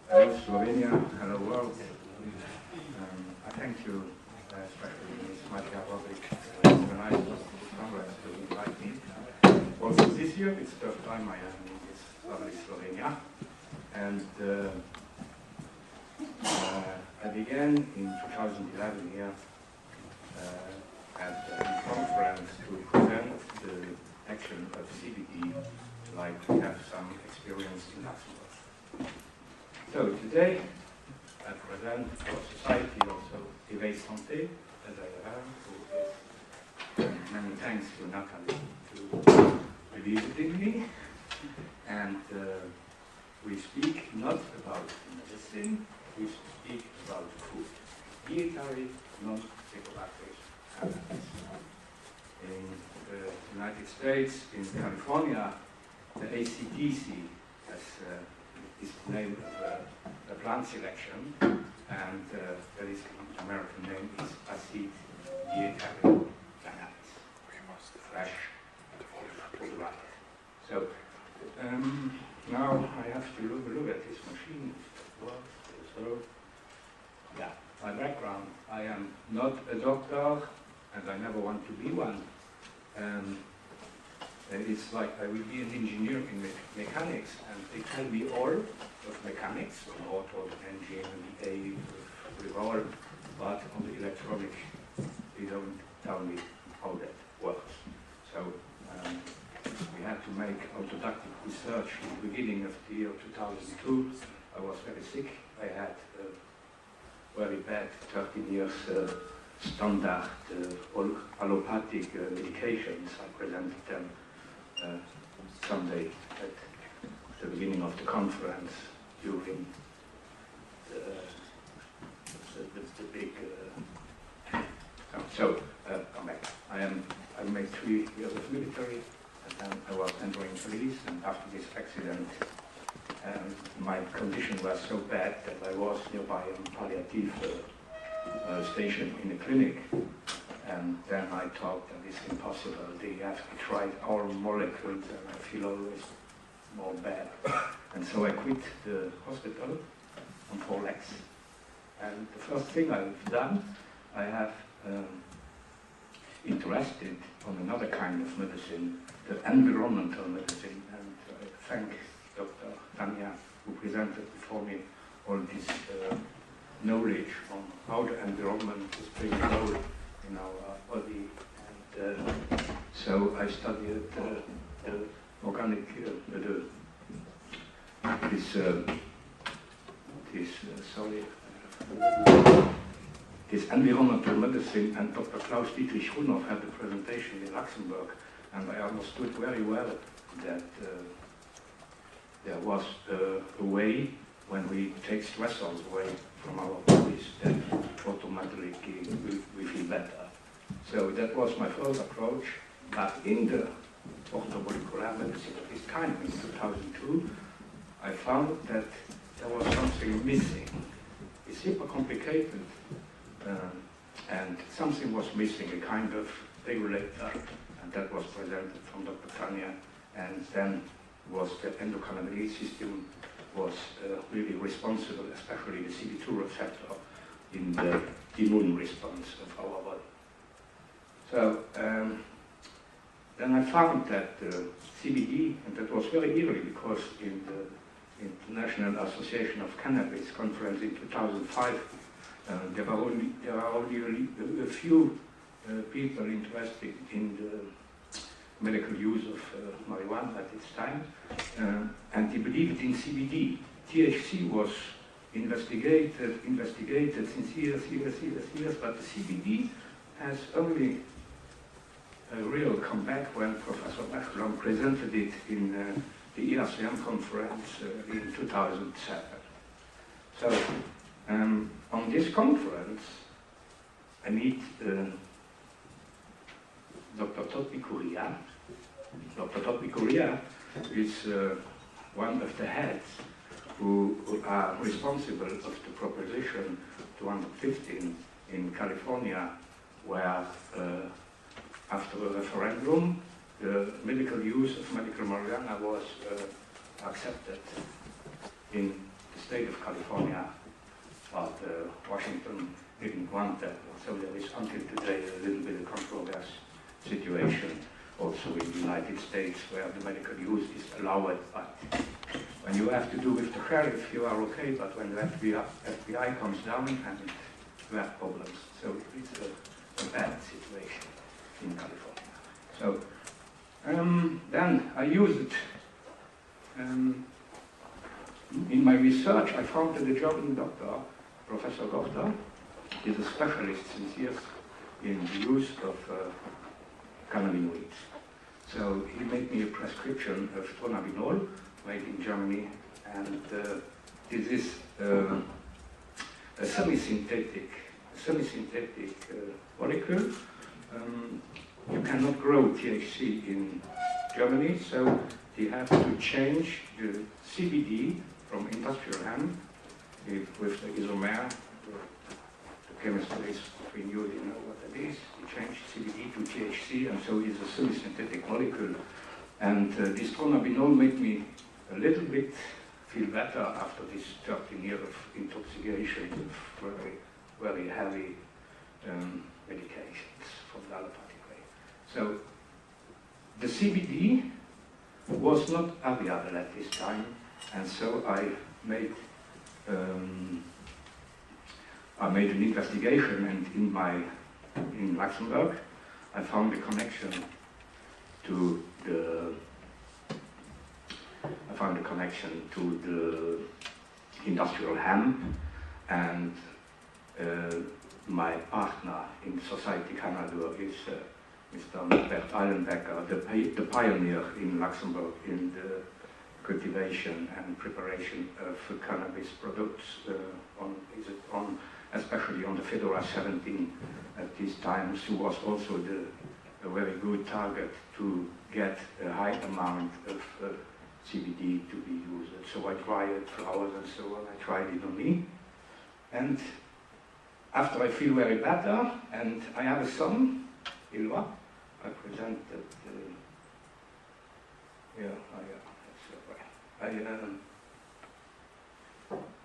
Hello Slovenia, hello world. I thank you, especially Ms. Nicolas R Wagener, organizers of this congress to invite me. Also this year, it's the first time I am in this lovely Slovenia. And I began in 2011 here at a conference to present the action of CBD, like to have some experience in Luxembourg. So today I present for society also Éveil Santé, as I have, who is many thanks to Natalie to visiting me. And we speak not about medicine, we speak about food. Dietary, non-psychoactive cannabis. In the United States, in California, the ACDC has is the name of a plant selection, and that is the American name is acid dietary cannabis. Fresh, right. So now I have to look at this machine. So yeah, my background: I am not a doctor, and I never want to be one. It's like I will be an engineer in mechanics, and they tell me all of mechanics, an auto, engine, and revolve, but on the electronic, they don't tell me how that works. So we had to make autodidactic research in the beginning of the year 2002. I was very sick. I had very bad 13 years standard allopathic medications. I presented them someday at the beginning of the conference during the big. Come back. I made 3 years of military, and then I was entering police. And after this accident, my condition was so bad that I was nearby a palliative station in a clinic. And then I thought that it's impossible. They have to try our molecules, and I feel always more bad. And so I quit the hospital on 4 legs. And the first thing I've done, I have interested on another kind of medicine, the environmental medicine. And I thank Dr. Tanya, who presented before me all this knowledge on how the environment is playing a role in our body. And so I studied organic, this environmental medicine, and Dr. Klaus Dietrich Runhoff had a presentation in Luxembourg, and I understood very well that there was a way when we take stressors away from our bodies that automatically we feel better. So that was my first approach. But in the orthomolecular medicine of this kind in 2002, I found that there was something missing. It's super complicated, and something was missing, a kind of regulator, and that was presented from Dr. Tanya, and then was the endocannabinoid system was really responsible, especially the CB2 receptor, in the immune response of our body. So then I found that CBD, and that was very early because in the International Association of Cannabis conference in 2005, there are only a few people interested in the medical use of marijuana at its time, and he believed in CBD. THC was investigated since years, but the CBD has only a real comeback when Professor Bechlom presented it in the ERCM conference in 2007. So on this conference, I meet Dr. Topi Curia. Dr. Topi Curia is one of the heads who are responsible of the proposition 215 in California, where after a referendum, the medical use of medical marijuana was accepted in the state of California, but Washington didn't want that. So there is until today a little bit of controversial situation also in the United States where the medical use is allowed, but when you have to do with the sheriff, you are okay, but when the FBI comes down and you have problems. So it's a bad situation in California. So then I used it. In my research, I found that the German doctor, Professor Gochter, is a specialist since years in the use of cannabinoids. So he made me a prescription of dronabinol, made in Germany, and this is a semi-synthetic molecule. You cannot grow THC in Germany, so you have to change the CBD from industrial hemp with the isomer. The chemist is between you know what that is. You change CBD to THC, and so it's a semi-synthetic molecule. And this dronabinol made me a little bit feel better after this 13 years of intoxication with very heavy medications from the allopathic way. So the CBD was not available at this time, and so I made an investigation, and in Luxembourg I found a connection to the industrial hemp, and my partner in Society Canada is Mr. Bert Eilenbecker, the pioneer in Luxembourg in the cultivation and preparation of cannabis products, especially on the Fedora 17 at these times, who was also a very good target to get a high amount of CBD to be used. So I tried flowers and so on, I tried it on me. And after I feel very better, and I have a son, Ilva, I presented,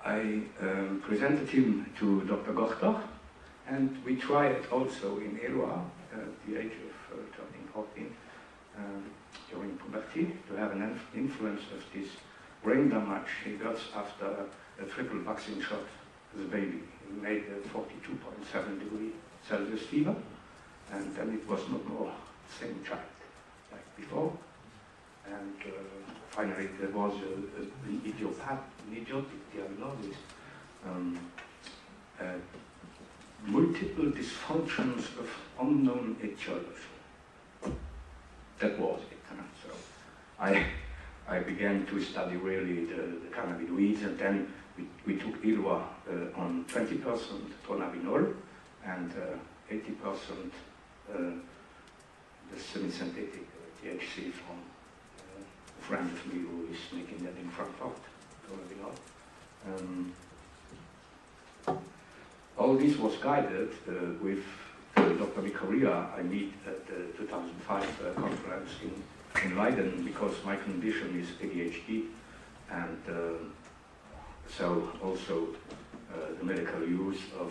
I presented him to Dr. Gochter, and we tried also in Eloi at the age of 13, 14, during puberty, to have an influence of this brain damage he got after a triple vaccine shot as a baby. He made a 42.7 degree Celsius fever, and then it was not more the same child like before. And finally there was an idiotic diagnosis, multiple dysfunctions of unknown etiology. That was it. So I began to study really the cannabinoids, and then we took Ilva on 20% dronabinol and 80% the semi-synthetic THC from a friend of me who is making that in Frankfurt, dronabinol. All this was guided with Dr. Nicolas I meet at the 2005 conference in Leiden, because my condition is ADHD, and so also the medical use of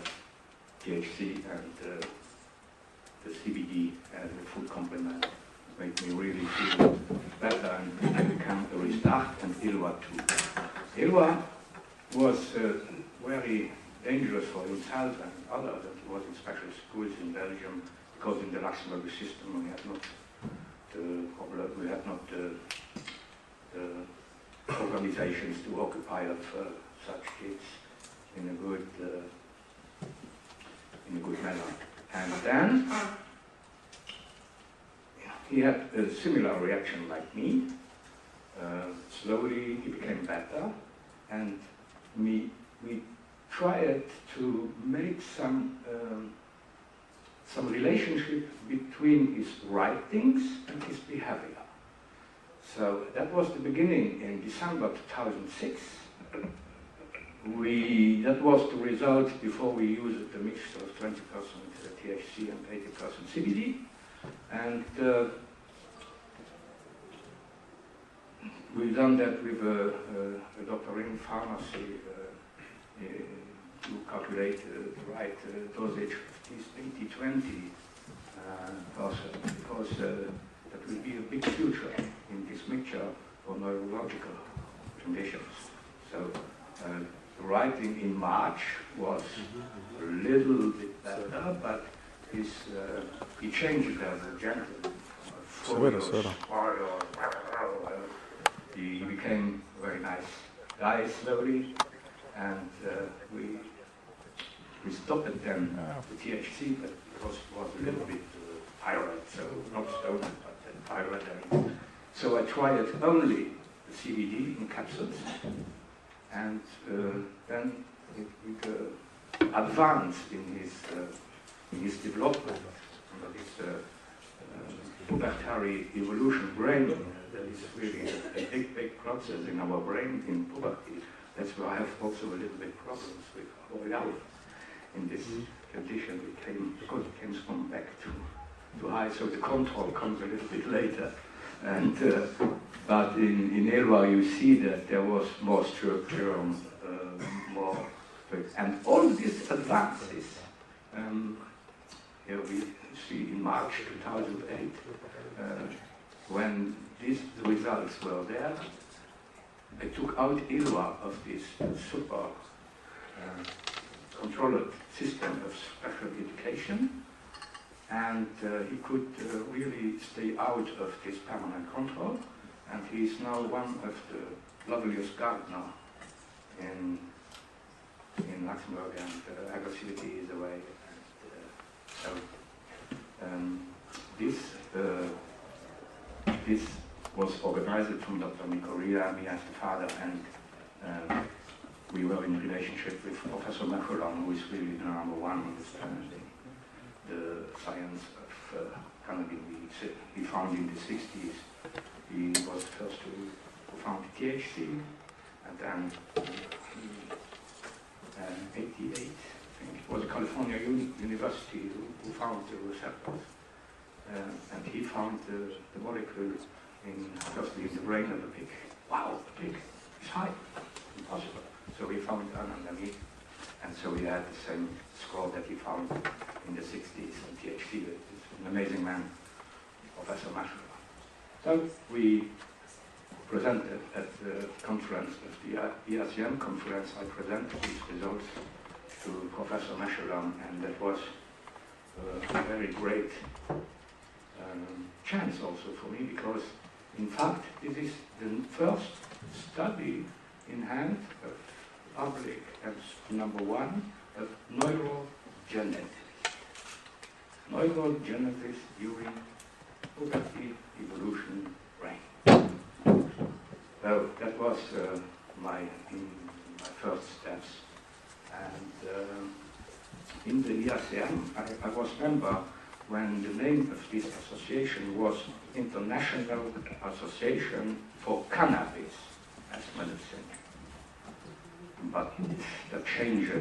THC and the CBD as a food complement made me really feel better, and I became a restart, and Ilva too. Ilva was very dangerous for himself and others, and he was in special schools in Belgium, because in the Luxembourg system we had not the organizations to occupy of such kids in a good manner. And then he had a similar reaction like me. Slowly he became better, and we tried to make some relationship between his writings and his behavior. So that was the beginning in December 2006. That was the result before we used the mixture of 20% THC and 80% CBD. And we've done that with a doctor in pharmacy to calculate the right dosage of this 80-20 person, because that will be a big future in this mixture for neurological conditions. So the writing in March was a little bit better, but he changed it as a gentleman. He became a very nice guy slowly, and we stopped then the THC, but because it was a little bit pirate, so not stolen, but pirate. So I tried only the CBD in capsules, and then it advanced in his development, under this pubertary evolution brain. That is really a big process in our brain in puberty. That's why I have also a little bit problems with L'Oreal in this condition. Because it came from back to high, so the control comes a little bit later. And but in Elva you see that there was more structure, more, and all these advances. Here we see in March 2008 when these results were there. I took out Elva of this super controlled system of special education, and he could really stay out of this permanent control, and he is now one of the loveliest gardeners in Luxembourg, and aggressivity is away. And this was organized from Dr. Nicolas, me as the father, and we were in relationship with Professor Machelan, who is really the #1 understanding the science of cannabis. He found in the 60s, he was the first to found THC, and then in 88, I think it was California University who found the receptors, and he found the molecule firstly in the brain of the pig. Wow, the pig is high, impossible. So we found anandamide, and so we had the same score that he found in the 60s in THC. It's an amazing man, Professor Machelan. So we presented at the conference, of the ERCM conference, I presented these results to Professor Machelan, and that was a very great chance also for me, because in fact this is the first study in hand of public as #1 of neurogenetics. Neurogenetics during puberty evolution brain. So that was my first steps. And in the ERCM, I was member when the name of this association was International Association for Cannabis as Medicine. But that changed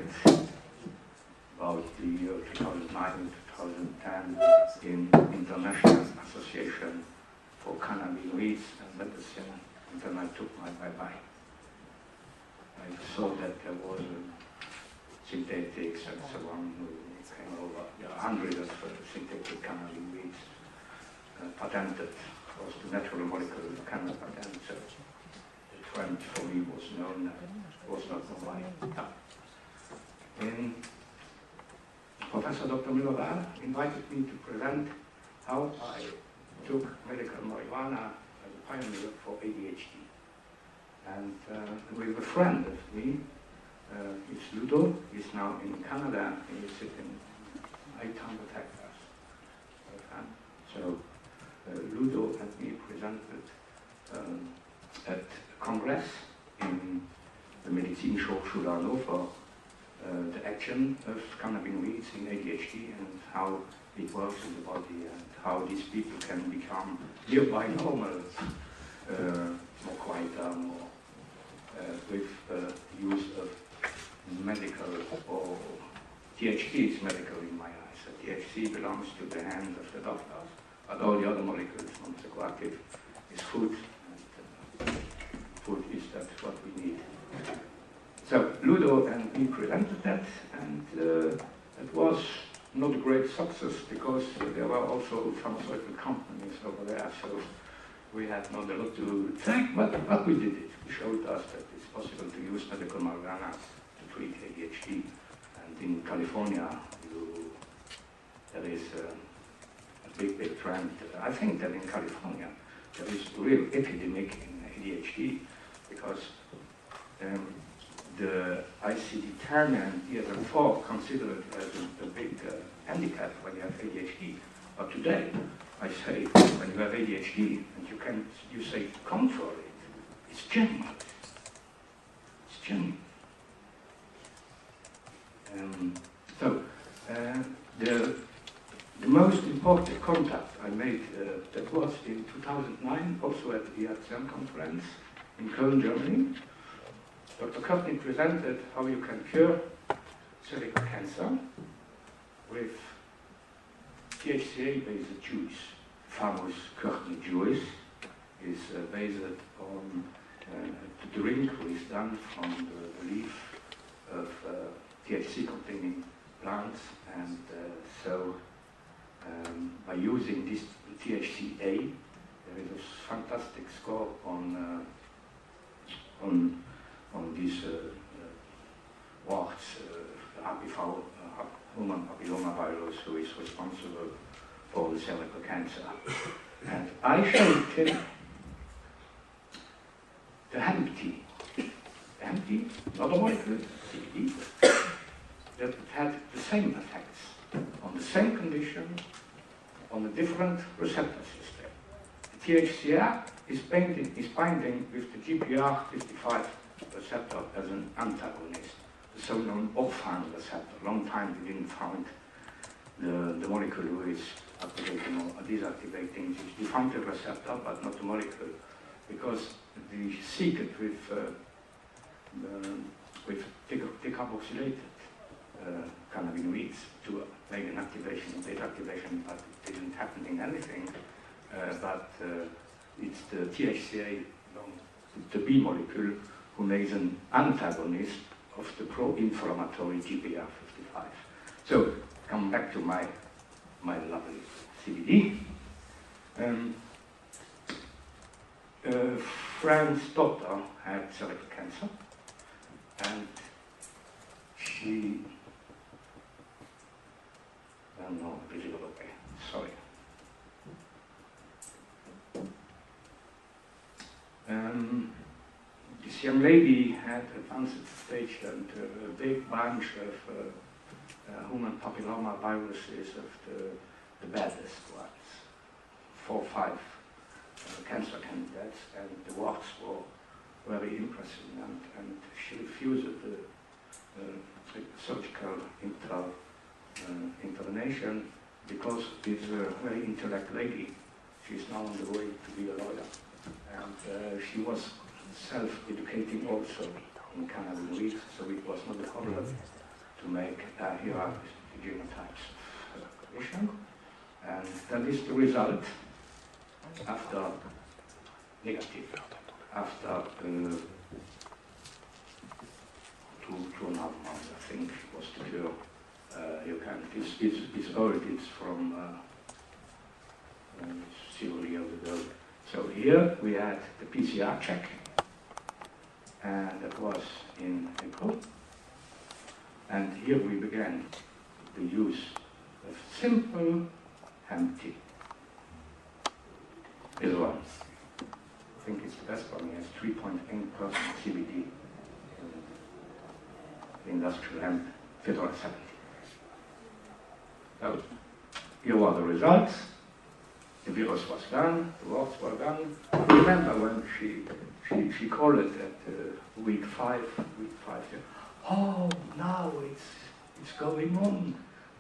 about the year 2009, 2010 in International Association for Cannabinoids and Medicine, and then I took my bye-bye. I saw that there was synthetics and so on who came over. There are hundreds of synthetic cannabinoids patented, was the natural molecule cannabis patent, so the trend for me was known, was not on my time. And Professor Dr. Miller invited me to present how I took medical marijuana as a pioneer for ADHD. And with a friend of me, it's Ludo, he's now in Canada, and he's sitting 800 hectares. So Ludo had me presented at Congress in the Medizinische Hochschule Hannover, the action of cannabinoids in ADHD and how it works in the body and how these people can become nearby normal, more quieter, more with use of medical, or THC is medical in my eyes. So THC belongs to the hand of the doctors, but all the other molecules, non-psychoactive, is food, and food is that what we need. So Ludo and we presented that, and it was not a great success because there were also pharmaceutical companies over there, so we had not a lot to take, but we did it. We showed us that it's possible to use medical marijuana to treat ADHD, and in California there is a big trend. I think that in California there is a real epidemic in ADHD because the ICD-10 and DSM-4 consider it as a big handicap when you have ADHD. But today, I say, when you have ADHD and you say come for it, it's genuine. It's genuine. The most important contact I made, that was in 2009, also at the WHC conference in Köln, Germany. Dr. Courtney presented how you can cure cervical cancer with THCA-based juice. Famous Courtney juice is based on the drink which is done from the leaf of THC-containing plants, and so by using this THCA, there is a fantastic score on these warts, HPV, human papillomavirus, who is responsible for the cervical cancer. And I showed him the hemp tea. The hemp tea, not a molecule, CBD, that had the same effects on the same condition, on a different receptor system. The THCA is binding with the GPR55 receptor as an antagonist, the so-known orphan receptor. Long time we didn't find the molecule who is activating or deactivating the functional receptor, but not the molecule, because the secret with decarboxylated cannabinoids to make an activation and deactivation, but it didn't happen in anything. It's the THCA, the B molecule, who makes an antagonist of the pro-inflammatory GPR55. So, come back to my lovely CBD. A friend's daughter had cervical cancer, and she, no, visible, okay, sorry. This young lady had advanced stage and a big bunch of human papilloma viruses of the baddest ones, 4 or 5 cancer candidates, and the warts were very impressive, and she refused the surgical intervention because it's a very intellect lady. She's now on the way to be a lawyer, and she was self-educating also in cannabinoids, so it was not a problem to make here are the genotypes of condition, and that is the result after negative, after 2.5 months, I think, was the cure. You can, it's old, it's from several years ago. So here we had the PCR check, and that was in April. And here we began the use of simple hemp tea. This one, I think it's the best one. It has 3.8% CBD, the industrial hemp, $5.70. So here were the results. The virus was gone, the warts were gone. Remember when she called it at week 5, oh, now it's going on.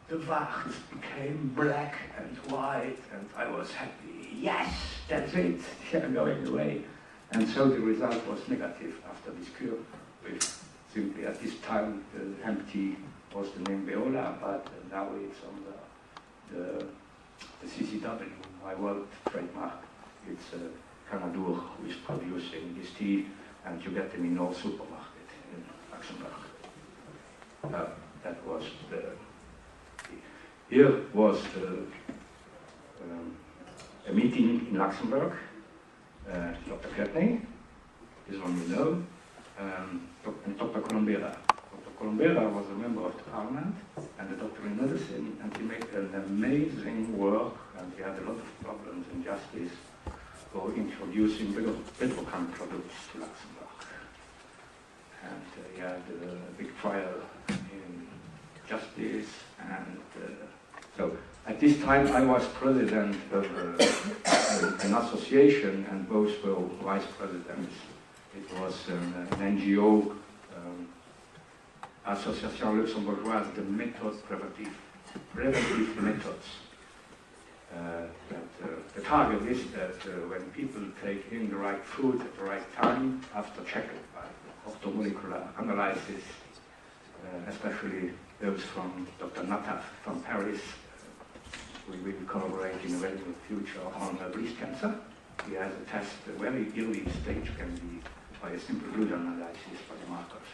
The warts became black and white, and I was happy. Yes, that's it, they're going away. And so the result was negative after this cure. With simply at this time, the hemp tea was the name Beola, but now it's on the CCW, my world trademark. It's Canadur who is producing this tea, and you get them in all supermarkets in Luxembourg. that was here was a meeting in Luxembourg. Dr. Courtney, this one you know, and Dr. Colombera. Dr. Colombera was a member of the parliament and a doctor in medicine, and he made an amazing work, and he had a lot of problems in justice for introducing petrochem products to Luxembourg. And he had a big trial in justice, and so at this time I was president of an association, and both were vice presidents. It was an NGO, Association Luxembourgeoise de Méthodes Preventive Methods. The target is that when people take in the right food at the right time, after checking by orthomolecular analysis, especially those from Dr. Nataf from Paris, we will collaborate in the very near future on breast cancer. He has a test, a very early stage can be by a simple blood analysis by the markers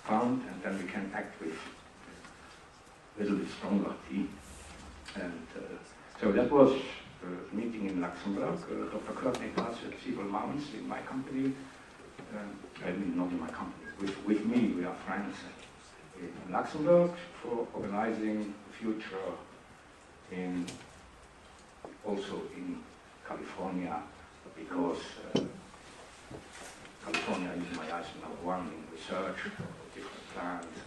found, and then we can act with a little bit stronger tea. And so that was a meeting in Luxembourg. Dr. Courtney has several months in my company. I mean, not in my company. With me, we are friends in Luxembourg for organizing the future also in California, because California is my eyes #1 in research for different plants,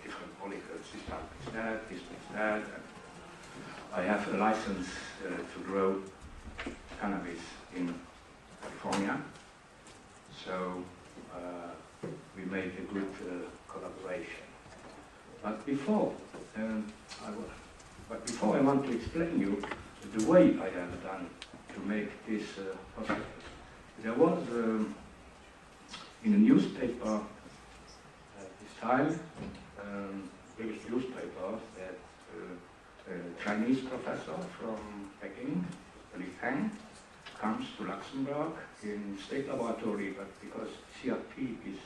different molecules, this plant is that, this is that. And I have a license to grow cannabis in California, so we made a good collaboration. But before I want to explain you the way I have done to make this possible. There was in a newspaper at this time, British newspaper, that a Chinese professor from Peking, Li Feng, comes to Luxembourg in state laboratory, but because CRP is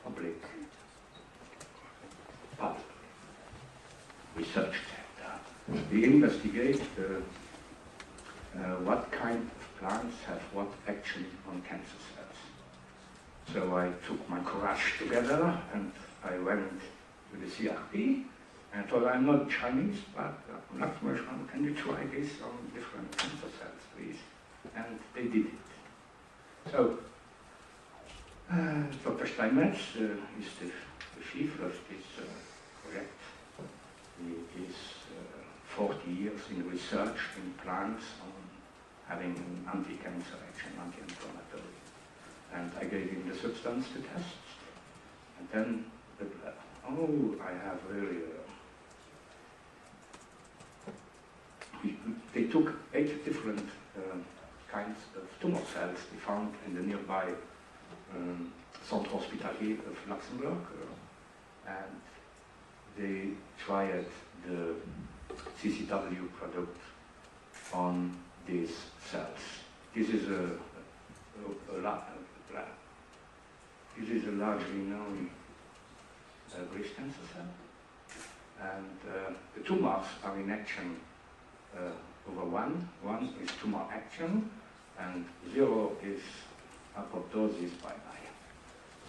public research center, we investigate what kind of plants have what action on cancer cells. So I took my courage together and I went to the CRP and told, I'm not Chinese, but Luxembourg, can you try this on different cancer cells, please? And they did it. So Dr. Steinmetz is the chief of this project. He is 40 years in research in plants on having anti-cancer action, anti-inflammatory. And I gave him the substance to test. And then, I have really... they took 8 different kinds of tumor cells they found in the nearby Centre Hospitalier of Luxembourg, and they tried the CCW product on these cells. This is a largely known breast cancer cell, and the tumors are in action over 1. 1 is tumor action, and 0 is apoptosis by eye.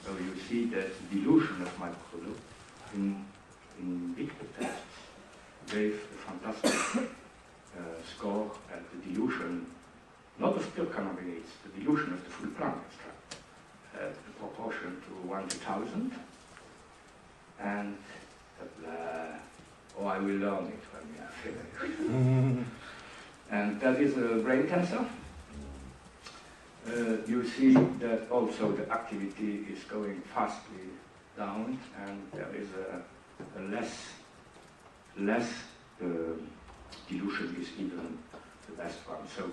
So you see that dilution of my product in vitro tests gave a fantastic score at the dilution, not of pure cannabinoids, the dilution of the full plant extract, the proportion to 1 to 1,000. And I will learn it when we are finished. And that is a brain cancer. You see that also the activity is going fastly down, and there is a less dilution is even the best one. So,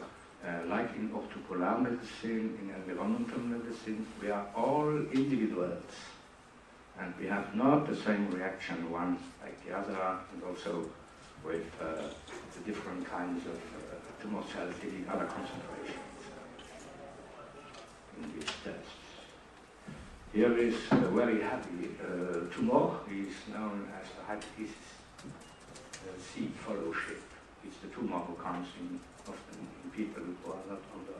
like in orthopolar medicine, in environmental medicine, we are all individuals, and we have not the same reaction one like the other, and also with the different kinds of tumor cells giving other concentrations in these tests. Here is a very happy tumor is known as the hepatitis C fellowship. It's the tumor who comes in often in people who are not under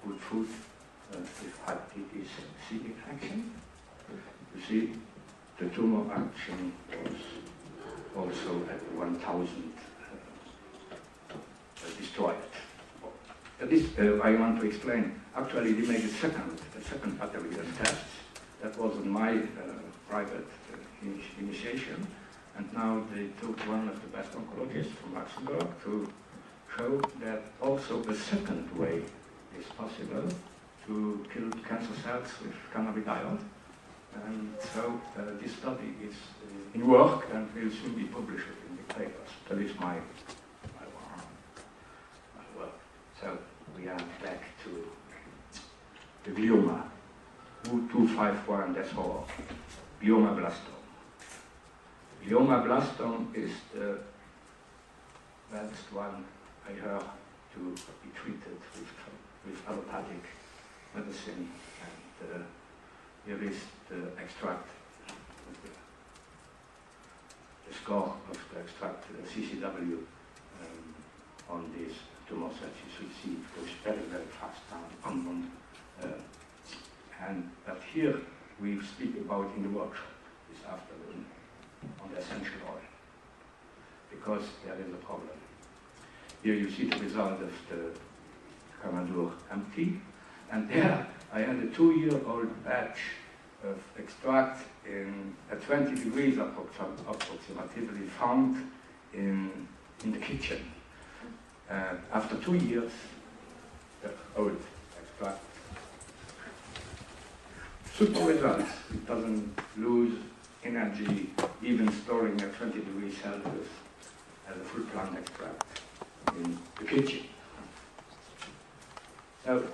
good food with hepatitis C infection. You see, the tumor action was also at 1,000 destroyed. That is, I want to explain. Actually, they made a second battery of tests. That was in my private initiation. And now they took one of the best oncologists from Luxembourg to show that also the second way is possible to kill cancer cells with cannabidiol. And so this study is in work and will soon be published in the papers. That is my work. So we are back to the glioma. U251, that's all. Gliomablastome. Gliomablastome is the best one I heard to be treated with allopathic medicine. And here is the extract, the score of the extract, CCW, on these tumors that you should see. It goes very, very fast down. But here we speak about in the workshop this afternoon on the essential oil, because there is a problem. Here you see the result of the Camadur empty, and there I had a 2-year-old batch of extract at 20 degrees approximately found in the kitchen. After 2 years, the old extract. Super results. It doesn't lose energy, even storing at 20 degrees Celsius as a full plant extract in the kitchen. So,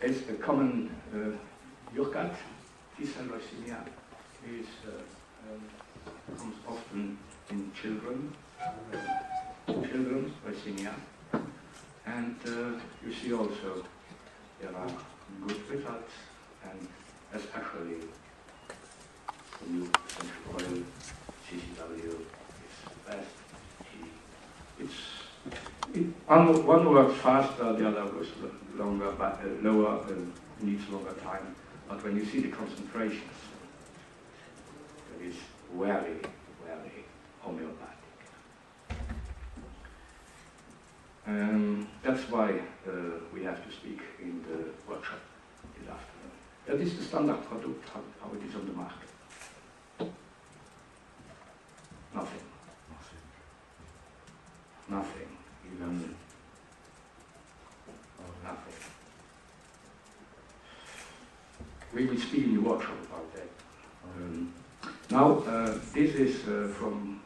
it's a common URCAT, T-cell leukemia, comes often in children leukemia, and you see also there are good results, and especially the new essential oil, CCW, is best. One works faster, the other goes longer, but lower, needs longer time. But when you see the concentrations, it is very, very homeopathic. That's why we have to speak in the workshop this afternoon. That is the standard product, how it is on the market. Nothing. Nothing. Even nothing. We will speak in the workshop about that. Now, this is from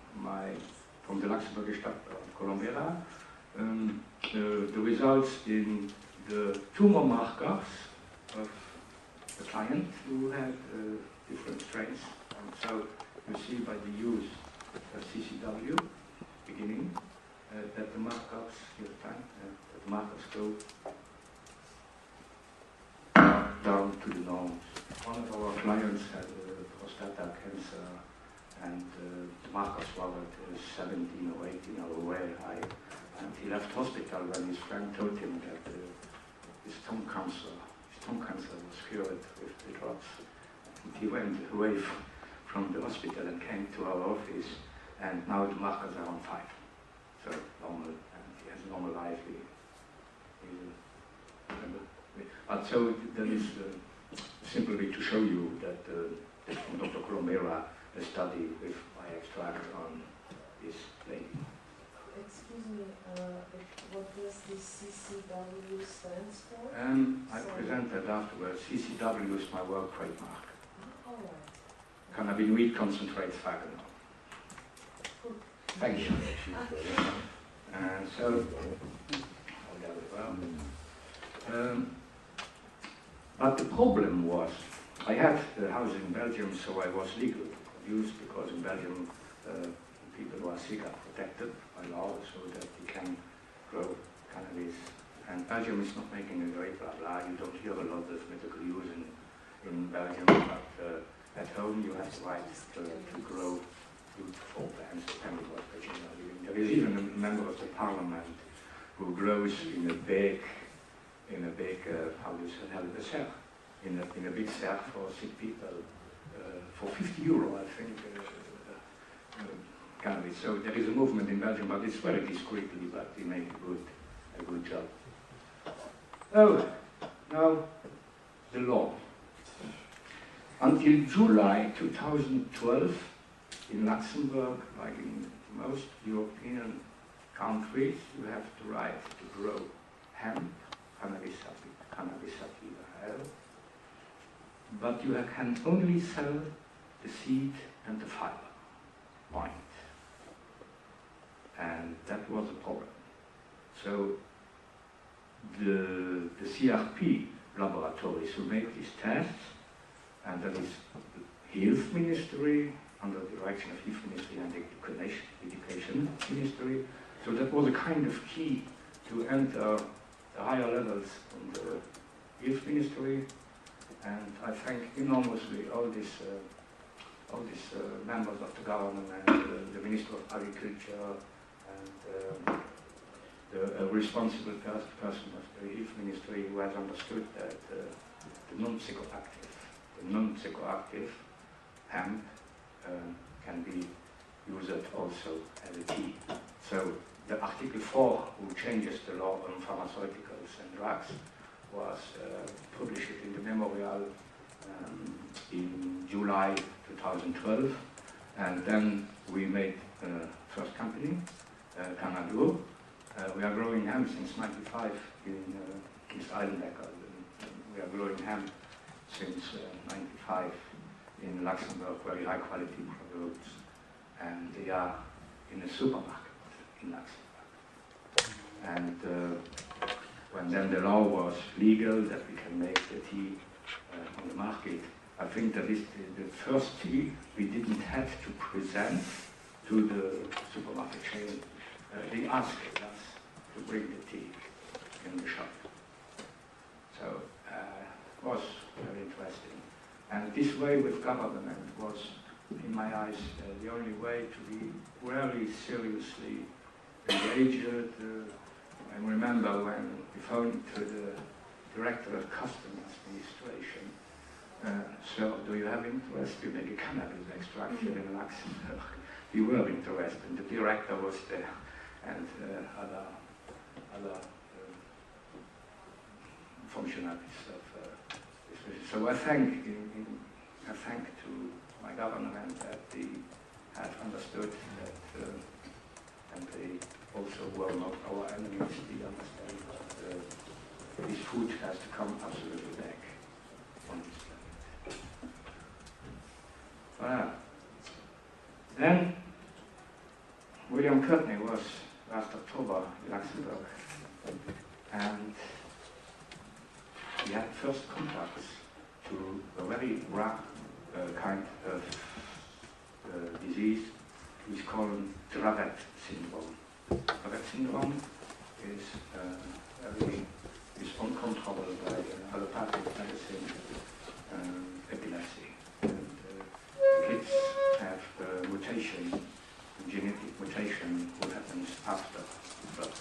the Luxembourg Stadt of Colombia. The results in the tumor markers of the client who had different strains. And so you see by the use of CCW beginning that the markers, that the markers go down to the norms. One of our clients had prostate cancer, and the markers were at 17 or 18 or very high. And he left hospital when his friend told him that his tongue cancer was cured with the drugs. And he went away from the hospital and came to our office, and now the markers are on 5. So normal, and he has a normal life. But so that is simply to show you that Dr. Colombera has studied with my extract on this lady. Excuse me, what does the CCW stands for? I presented afterwards. CCW is my work trademark. All right. Cannabinoid concentrate phagonol. Thank you. So, but the problem was, I had the house in Belgium, so I was legal to produce, because in Belgium people who are sick are protected by law, so that you can grow cannabis. And Belgium is not making a great blah blah. You don't hear a lot of medical use in Belgium, but at home you have the right to grow fruitful plants, depending what region you are living. There is even a member of the parliament who grows in a big how do you say, a serre, in a big serre for sick people, for 50 euro, I think, cannabis. So there is a movement in Belgium, but it's very discreetly, but we make a good job. Oh, now the law. Until July 2012, in Luxembourg, like in most European countries, you have the right to grow hemp, Cannabis sativa L, but you can only sell the seed and the fiber. Point. And that was a problem. So the CRP laboratories who make these tests, and that is the Health Ministry, under the direction of Health Ministry and the Education Ministry. So that was a kind of key to enter the higher levels on the Health Ministry, and I thank enormously all these members of the government and the Minister of Agriculture and the responsible person of the Health Ministry who has understood that the non-psychoactive hemp can be used also as a tea. So the Article 4, who changes the law on pharmaceuticals and drugs, was published in the memorial in July 2012, and then we made first company, Cannabis. We are growing hemp since '95 in East Eilenbecker. We are growing hemp since '95 in Luxembourg, very high quality products, and they are in a supermarket in Luxembourg. And when then the law was legal that we can make the tea on the market, I think that is the first tea we didn't have to present to the supermarket chain. They asked us to bring the tea in the shop. So it was very interesting. And this way with government was, in my eyes, the only way to be really seriously engaged. I remember when we phoned to the Director of Customs Administration, so do you have interest to make a cannabis extraction in Luxembourg? We were interested, and the director was there, and other functionaries of this. So I thank to my government that they have understood that, and they also were not our enemies. They understand that this food has to come absolutely back on this planet. Voilà. Then William Courtney was last October in Luxembourg, and we had first contacts to a very rare kind of disease, which is called Dravet syndrome. Dravet syndrome is uncontrollable by allopathic medicine, epilepsy. And kids have mutation, genetic mutation, what happens after birth.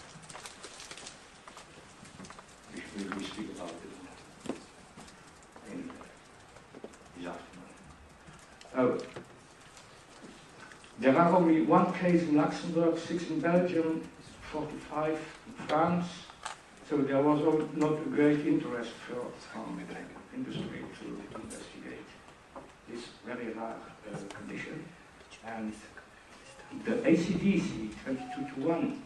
We speak about it in this afternoon. Oh, there are only one case in Luxembourg, 6 in Belgium, 45 in France. So there was not a great interest from the industry to investigate this very rare condition. And the ACDC 22-to-1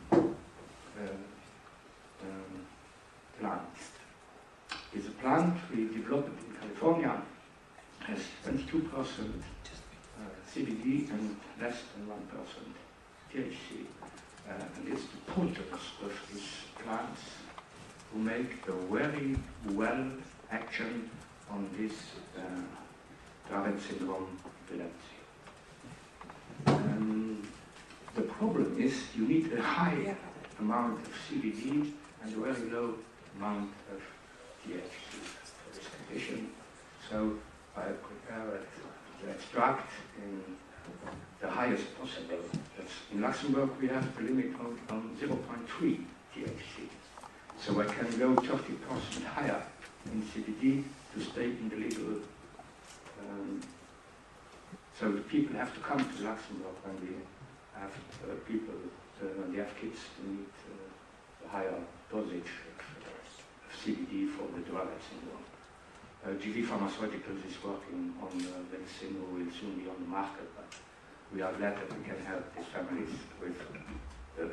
plant is a plant we developed in California, has 22% CBD and less than 1% THC. And it's the potence of these plants who make a very well action on this Dravet syndrome epilepsy. The problem is you need a high amount of CBD and a very low amount of THC for this condition. So I prepared the extract in the highest possible. That's in Luxembourg we have the limit on 0.3 THC. So I can go 30% higher in CBD to stay in the legal. So the people have to come to Luxembourg when we have people, when they have kids to need the higher dosage of CBD for the Dravet syndrome. GV Pharmaceuticals is working on medicine who will soon be on the market, but we are glad that we can help these families with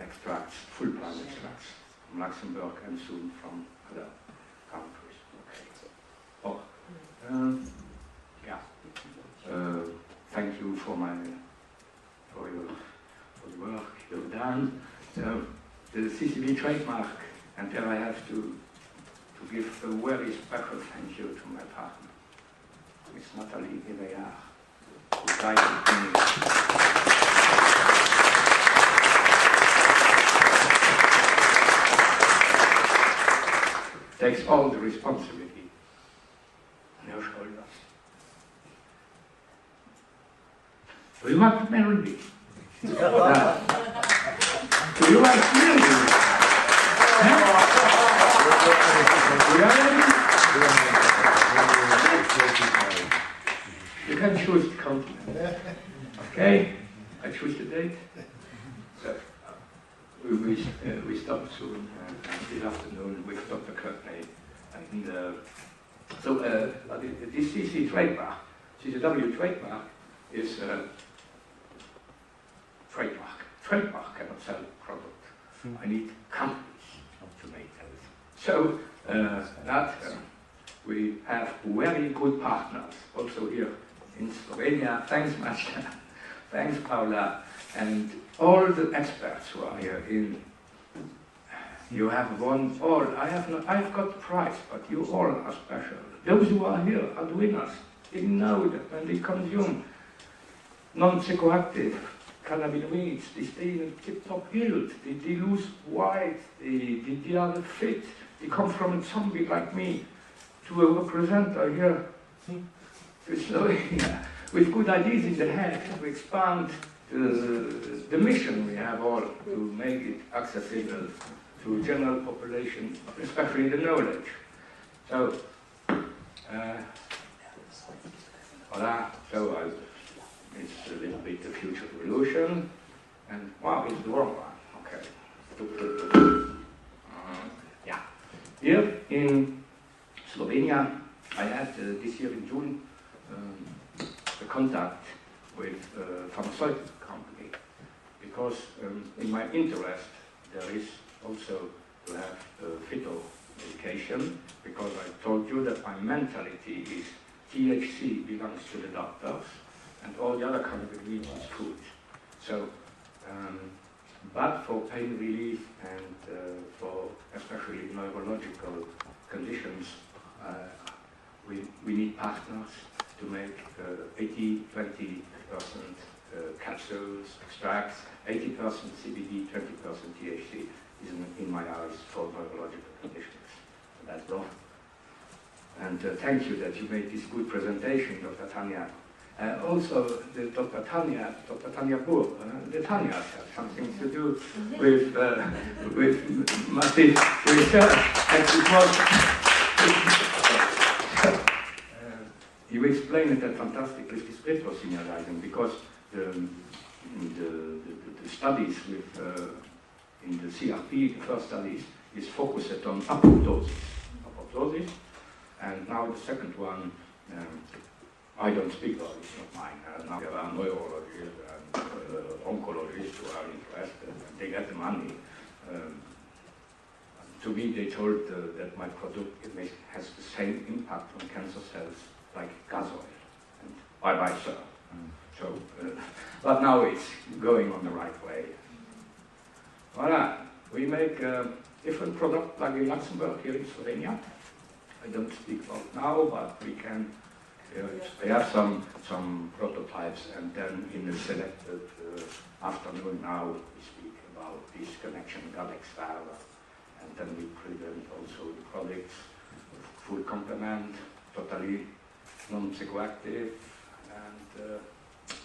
extracts, full plant extracts from Luxembourg and soon from other countries. Okay. Oh, yeah. Thank you for the work you've done. So the CCB trademark, and there I have to give a very special thank you to my partner, Miss Nathalie Eveillard, who guided me. Takes all the responsibility on your shoulders. Do you want melody? Do you want melody? You can choose the continent. Okay, I choose the date. We stop soon this afternoon with Dr. Courtney. And so this CC trademark, CCW trademark is trademark. Trademark cannot sell product. I need companies to make those. So we have very good partners also here in Slovenia. Thanks, Masha. Thanks, Paula. And all the experts who are here in, you have won all. I've got the prize, but you all are special. Those who are here are the winners. They know that when they consume non-psychoactive cannabinoids, they stay in tip-top health, they lose weight, they are fit, they come from a zombie like me to a representer here to Slovenia with good ideas in the head to expand the mission we have all to make it accessible to general population, especially the knowledge. So, voilà, so it's a little bit the future revolution, and wow, it's the wrong one. Okay. Yeah. Here in Slovenia, I had this year in June a contact with a pharmaceutical company because in my interest there is also to have phyto medication, because I told you that my mentality is THC belongs to the doctors and all the other cannabinoids is food. So, but for pain relief and for especially neurological conditions, we need partners to make 80-20% capsules, extracts, 80% CBD, 20% THC is in my eyes for neurological conditions. That's all. And thank you that you made this good presentation, Dr. Tanya. Also, Dr. Tanya Boer, the Tanyas have something to do with massive research. And it was, you explained it fantastic with this retrosignalizing, because the studies with in the CRP, the first studies, is focused on apoptosis, and now the second one, I don't speak about it, it's not mine. Now there are neurologists and oncologists who are interested, and they get the money. To me, they told that my product has the same impact on cancer cells like gas oil. And bye-bye, sir. So, but now it's going on the right way. Voilà, we make different products like in Luxembourg, here in Slovenia. I don't speak about now, but we can. We have some prototypes, and then in the selected afternoon now we speak about this connection Gadex-Star, and then we present also the products, food complement, totally non-psychoactive, and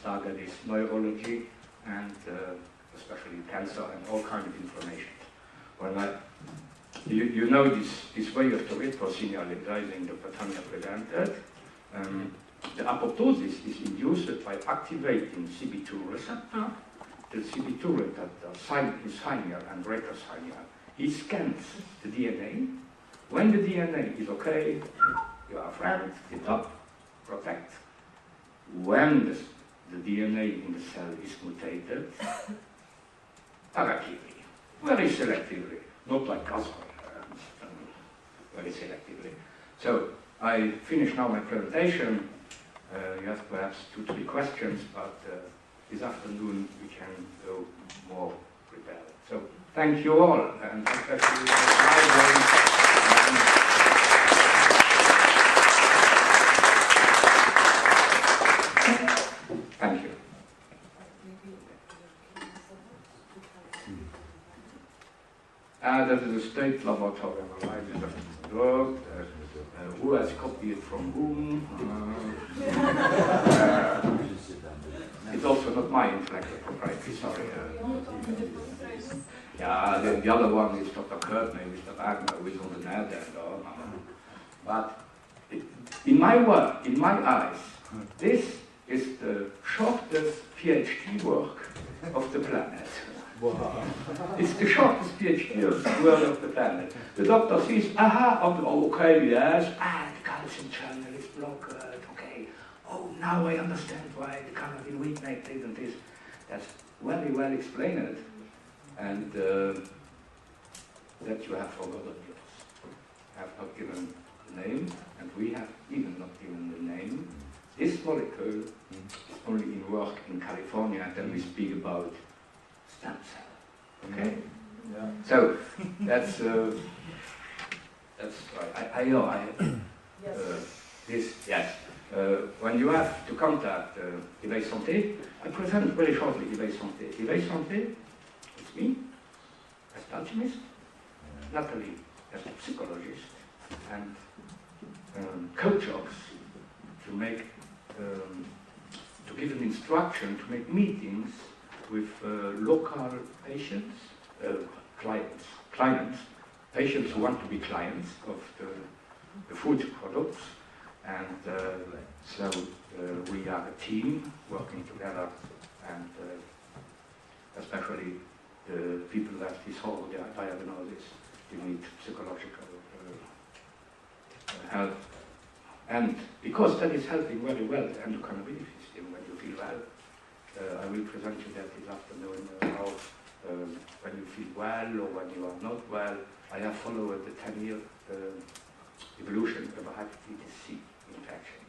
target is neurology and especially cancer and all kinds of information. Well, you know this way of Toretto signalizing the pattern presented. The apoptosis is induced by activating CB2 receptor. The CB2 receptor is linear and retroslinear. He scans the DNA. When the DNA is okay, you are friends, the top, protect. When the DNA in the cell is mutated, selectively, very selectively, not like us, very selectively. So I finish now my presentation. You have perhaps 2-3 questions, but this afternoon we can go more prepared. So thank you all, and especially thank you. That is a state laboratory analysis of the drug. Who has copied from whom? It's also not my intellectual property, sorry. Yeah, the other one is Dr. Kurtney, Mr. Wagner, who is on the net and all. But in my work, in my eyes, this is the shortest PhD work of the planet. Wow. It's the shortest PhD work of the planet. The doctor says, aha, okay, yes, the calcium channel is blocked, okay. Oh, now I understand why the cannabis weed made this and this. That's very well explained. And that you have forgotten yours. Have not given the name, and we have even not given the name. This molecule is only in work in California, and then we speak about stem cell. Okay? Yeah. So that's I know this, yes. When you have to contact Éveil Santé, I present very shortly Éveil Santé. Éveil Santé, it's me, as an alchemist, Natalie as a psychologist, and coach us to make, to give an instruction to make meetings with local patients, clients, patients who want to be clients of the food products, and so we are a team working together, and especially the people who have this whole diagnosis, you need psychological help, and because that is helping very well the endocannabinoid system when you feel well. I will present you that this afternoon, how when you feel well or when you are not well. I have followed the 10-year evolution of a hepatitis C infection.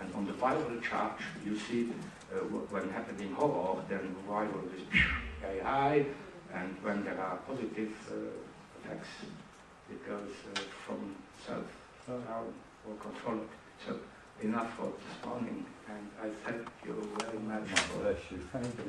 And on the viral charge, you see when happening horror, then viral is very high, and when there are positive effects, it goes from self down or controlled. So enough for this morning, and I thank you very much for Bless you. Thank you.